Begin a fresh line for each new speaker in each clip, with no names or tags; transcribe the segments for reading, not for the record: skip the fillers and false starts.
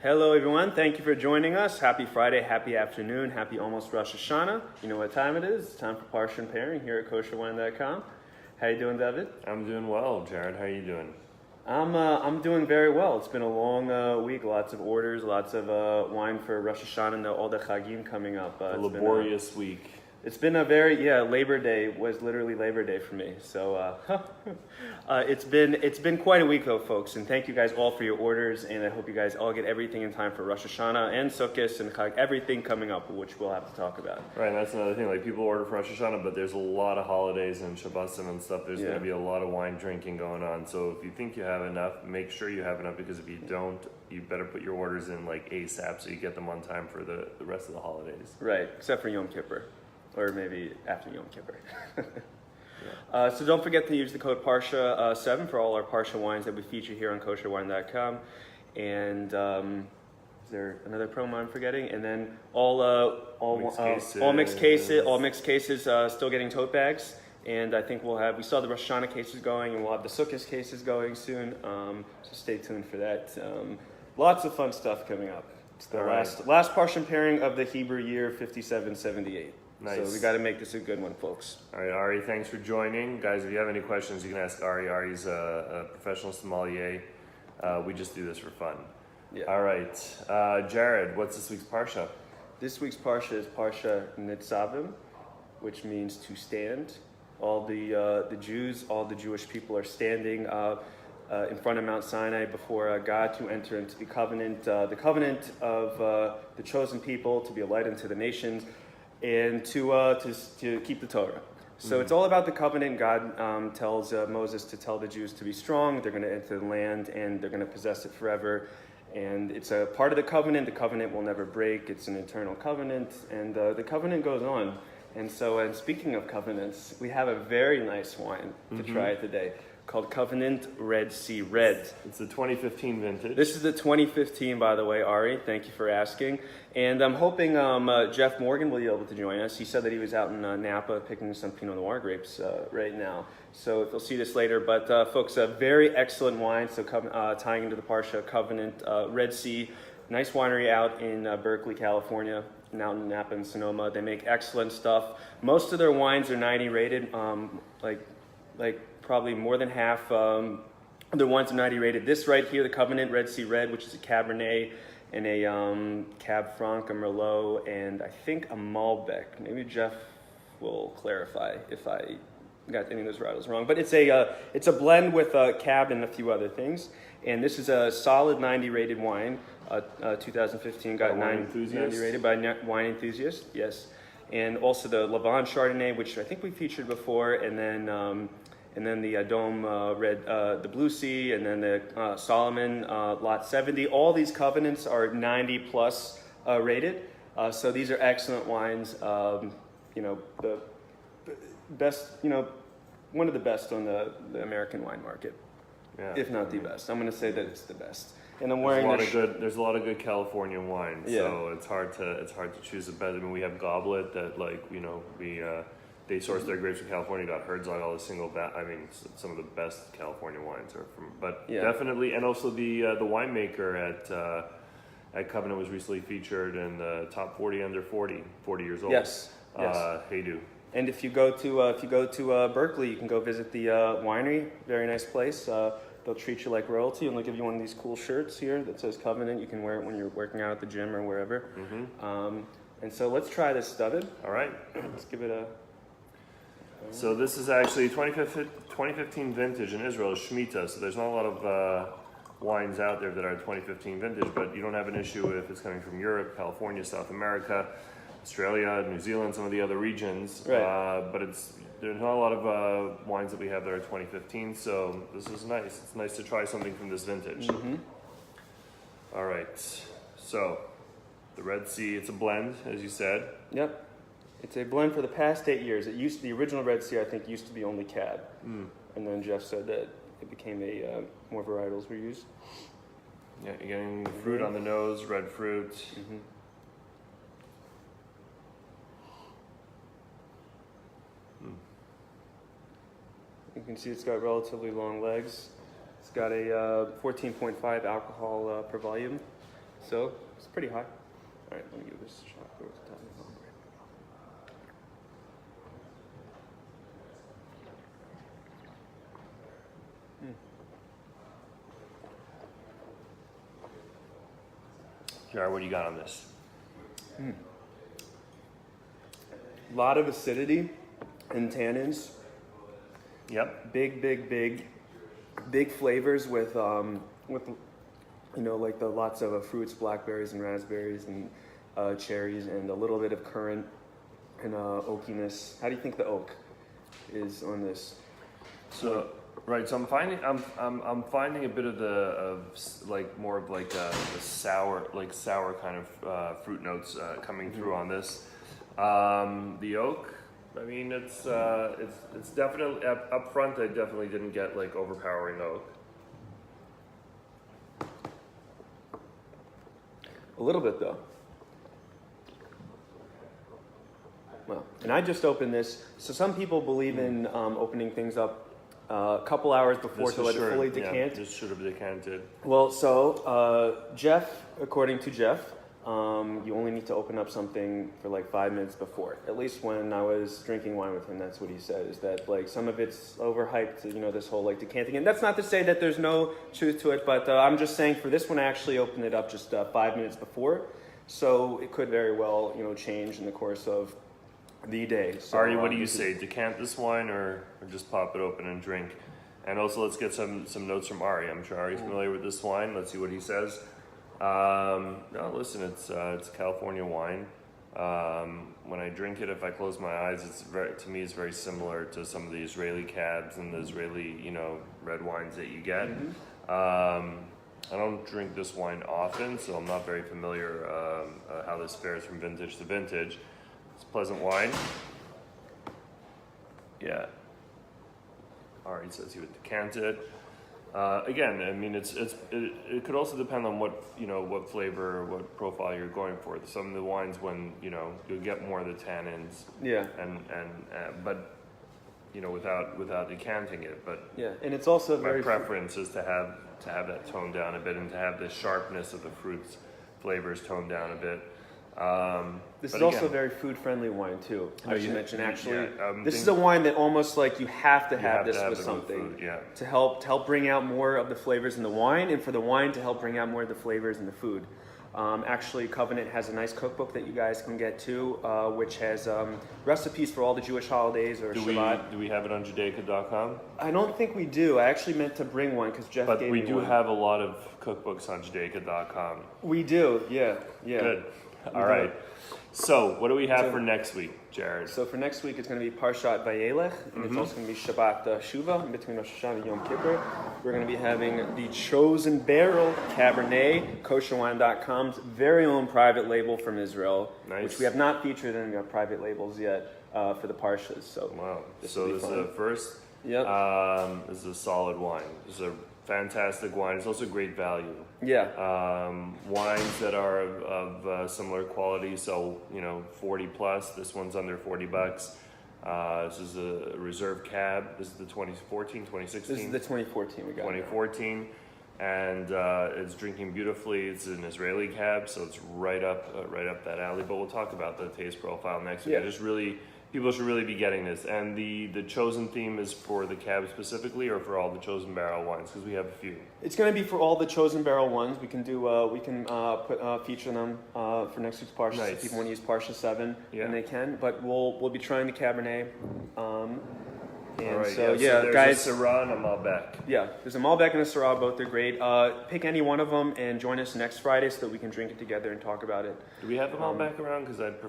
Hello everyone, thank you for joining us. Happy Friday, happy afternoon, happy almost Rosh Hashanah. You know what time it is? It's time for Parsha and Pairing here at Kosherwine.com. How you doing, David?
I'm doing well, Jared. How are you doing?
I'm doing very well. It's been a long week, lots of orders, lots of wine for Rosh Hashanah and all the Chagim coming up.
A laborious week.
It's been a very, Labor Day was literally Labor Day for me. So it's been quite a week though, folks. And thank you guys all for your orders. And I hope you guys all get everything in time for Rosh Hashanah and Sukkot and Chag, everything coming up, which we'll have to talk about.
Right, and that's another thing. Like people order for Rosh Hashanah, but there's a lot of holidays and Shabbosim and stuff. There's going to be a lot of wine drinking going on. So if you think you have enough, make sure you have enough, because if you don't, you better put your orders in like ASAP so you get them on time for the rest of the holidays.
Right, except for Yom Kippur. Or maybe after Yom Kippur. So don't forget to use the code Parsha 7 for all our Parsha wines that we feature here on Kosherwine.com. And is there another promo I'm forgetting? And then all mixed cases still getting tote bags. And I think we still have the Rosh Hashanah cases going, and we'll have the Sukkot cases going soon. So stay tuned for that. Lots of fun stuff coming up. It's the last Parsha pairing of the Hebrew year 5778.
Nice.
So we got to make this a good one, folks.
All right, Ari, thanks for joining. Guys, if you have any questions, you can ask Ari. Ari's a professional sommelier. We just do this for fun.
Yeah.
All right. Jared, what's this week's Parsha?
This week's Parsha is Parsha Netzavim, which means to stand. All the Jews, all the Jewish people are standing in front of Mount Sinai before God to enter into the covenant of the chosen people, to be a light unto the nations, and to keep the Torah. So it's all about the covenant. God tells Moses to tell the Jews to be strong. They're going to enter the land and they're going to possess it forever. And it's a part of the covenant. The covenant will never break. It's an eternal covenant, and the covenant goes on. And so, and speaking of covenants, we have a very nice wine to try today called Covenant Red Sea Red.
It's the 2015 vintage.
This is the 2015, by the way, Ari. Thank you for asking. And I'm hoping Jeff Morgan will be able to join us. He said that he was out in Napa picking some Pinot Noir grapes right now. So you'll see this later. But folks, a very excellent wine. So tying into the Parsha, Covenant Red Sea. Nice winery out in Berkeley, California, and out in Napa and Sonoma. They make excellent stuff. Most of their wines are 90 rated, like probably more than half the wines are 90 rated. This right here, the Covenant Red Sea Red, which is a Cabernet and a Cab Franc, a Merlot, and I think a Malbec. Maybe Jeff will clarify if I got any of those varietals wrong. But it's a blend with Cab and a few other things. And this is a solid 90 rated wine. 2015 got 90 rated by Wine Enthusiast. Yes. And also the Lavon Chardonnay, which I think we featured before, and then the Dome Red, the Blue Sea, and then the Solomon Lot 70. All these covenants are 90 plus rated. So these are excellent wines. The best, one of the best on the American wine market, if not the best. I'm going to say that it's the best. And I'm wearing
there's a lot of good California wine, so it's hard to choose the best. I mean, we have Goblet that they source their grapes from California. Got Herzog, all the single some of the best California wines are from. But definitely, and also the winemaker at Covenant was recently featured in the top 40 under 40 years old.
Yes.
Haydu.
And if you go to Berkeley, you can go visit the winery. Very nice place. They'll treat you like royalty, and they'll give you one of these cool shirts here that says Covenant. You can wear it when you're working out at the gym or wherever. And so let's try this, David.
All right.
Let's give it a...
So this is actually 2015 vintage in Israel, Shemitah. So there's not a lot of wines out there that are 2015 vintage, but you don't have an issue if it's coming from Europe, California, South America, Australia, New Zealand, some of the other regions.
Right.
But there's not a lot of wines that we have that are 2015, so this is nice. It's nice to try something from this vintage. All right. So the Red Sea, it's a blend, as you said.
Yep. It's a blend for the past 8 years. The original Red Sea, I think, used to be only Cab. And then Jeff said that it became more varietals were used.
Yeah, you're getting the fruit on the nose, red fruit.
You can see it's got relatively long legs. It's got a 14.5 alcohol per volume. So it's pretty high. All right, let me give this a shot. Go to the top of the phone.
Jared, what do you got on this?
A lot of acidity and tannins.
Yep.
Big flavors with like the lots of fruits, blackberries and raspberries and cherries, and a little bit of currant and oakiness. How do you think the oak is on this?
So right, so I'm finding a bit of more of the sour kind of fruit notes coming through on this. The oak, I mean, it's definitely up front. I definitely didn't get like overpowering oak.
A little bit though. Well, and I just opened this. So some people believe in opening things up a couple hours before to let it fully decant.
Yeah, this should have decanted.
Well, so Jeff, according to Jeff, you only need to open up something for like 5 minutes before. At least when I was drinking wine with him, that's what he said, is that like some of it's overhyped, this whole like decanting. And that's not to say that there's no truth to it, but I'm just saying for this one, I actually opened it up just 5 minutes before. So it could very well, change in the course of the day. So,
Ari, what do you say? Decant this wine or just pop it open and drink? And also, let's get some notes from Ari. I'm sure Ari's familiar with this wine. Let's see what he says. No, listen, it's California wine. When I drink it, if I close my eyes, it's very similar to some of the Israeli cabs and the Israeli, red wines that you get. I don't drink this wine often, so I'm not very familiar how this fares from vintage to vintage. It's a pleasant wine. Yeah. Ari says he would decant it. Again, I mean, it could also depend on what flavor, what profile you're going for. Some of the wines, when you'll get more of the tannins.
Yeah.
But without decanting it. But
yeah, and it's also
my preference is to have that toned down a bit and to have the sharpness of the fruits flavors toned down a bit.
This is also a very food-friendly wine too. I should mention, actually,
yeah,
this is a wine that almost like you have to have this with something
food, yeah.
to help bring out more of the flavors in the wine, and for the wine to help bring out more of the flavors in the food. Actually, Covenant has a nice cookbook that you guys can get too, which has recipes for all the Jewish holidays or Shabbat.
Do we have it on Judaica.com?
I don't think we do. I actually meant to bring one because Jeff gave me one.
But we do have a lot of cookbooks on Judaica.com.
We do, yeah.
Good. All right. So, what do we have for next week, Jared?
So for next week, it's going to be Parshat Vayelech, and it's also going to be Shabbat Shuva, in between Rosh Hashanah and Yom Kippur. We're going to be having the Chosen Barrel Cabernet, Kosherwine.com's very own private label from Israel, which we have not featured in our private labels yet for the Parshas. So
wow. This is the first.
Yep.
This is a solid wine. This is a fantastic wine. It's also great value.
Yeah.
Wines that are of similar quality, so 40 plus. This one's under $40. This is a reserve cab. This is the 2014, 2016.
This is the 2014 we got.
2014, and it's drinking beautifully. It's an Israeli cab, so it's right up that alley. But we'll talk about the taste profile next week.
Yeah.
People should really be getting this. And the chosen theme is for the cab specifically, or for all the chosen barrel wines? Because we have a few.
It's going to be for all the chosen barrel ones. We can do. We can feature them for next week's Parsha.
Nice.
If people want to use Parsha 7, then they can. But we'll be trying the Cabernet. And
all right,
so
there's
guys,
a Syrah and a Malbec.
Yeah, there's a Malbec and a Syrah. Both are great. Pick any one of them and join us next Friday so that we can drink it together and talk about it.
Do we have a Malbec around? Because I'd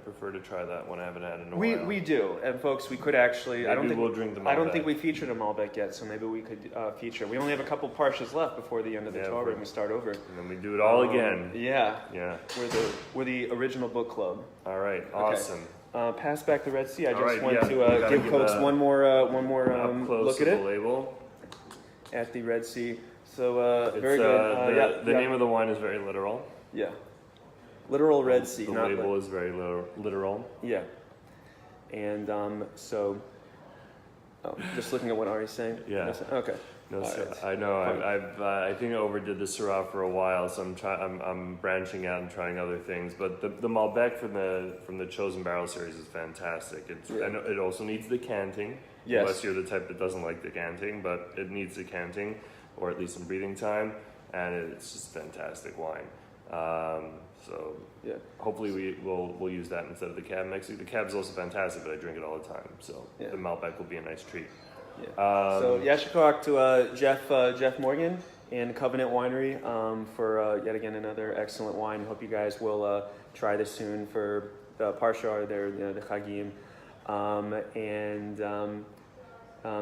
prefer to try that one. I haven't had it in a while.
We do, and folks, we could actually.
We'll drink the Malbec.
I don't think we featured a Malbec yet, so maybe we could feature. We only have a couple Parshas left before the end of the Torah, and we start over.
And then we do it all again.
Yeah.
Yeah.
We're the original book club.
All right. Awesome.
Okay. Pass back the Red Sea. I just
want
to give folks one more look at it.
Label
at the Red Sea. So very good.
The name of the wine is very literal.
Yeah, literal Red Sea.
The label is very literal.
Yeah, and just looking at what Ari's saying.
Yeah.
Okay.
No,
All
sir.
right.
I know.
Fine.
I think I overdid the Syrah for a while, so I'm branching out and trying other things. But the Malbec from the Chosen Barrel series is fantastic. And it also needs decanting.
Yes.
Unless you're the type that doesn't like decanting, but it needs decanting, or at least some breathing time, and it's just fantastic wine. So hopefully we'll use that instead of the Cab mix. The Cab's also fantastic, but I drink it all the time. So the Malbec will be a nice treat.
Yeah. So Yashikok to Jeff Morgan and Covenant Winery for yet again another excellent wine. Hope you guys will try this soon for the Parsha or the Chagim.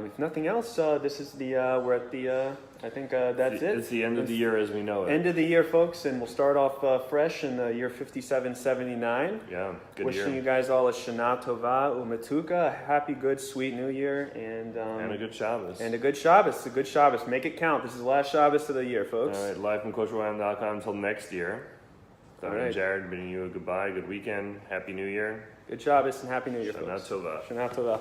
If nothing else, this is we're at the I think that's it.
It's the end of the year as we know it.
End of the year, folks, and we'll start off fresh in the year 5779.
Yeah, good
Wishing
year.
you guys all a Shana Tova Umetuka, a happy, good, sweet New Year, and
a good Shabbos.
And a good Shabbos. A good Shabbos. Make it count. This is the last Shabbos of the year, folks.
All right, live from Kosherwine.com until next year.
All
Doug and
right.
Jared bidding you a goodbye, good weekend, happy New Year.
Good Shabbos and happy New Year,
Shana
folks.
Tova.
Shana Tova.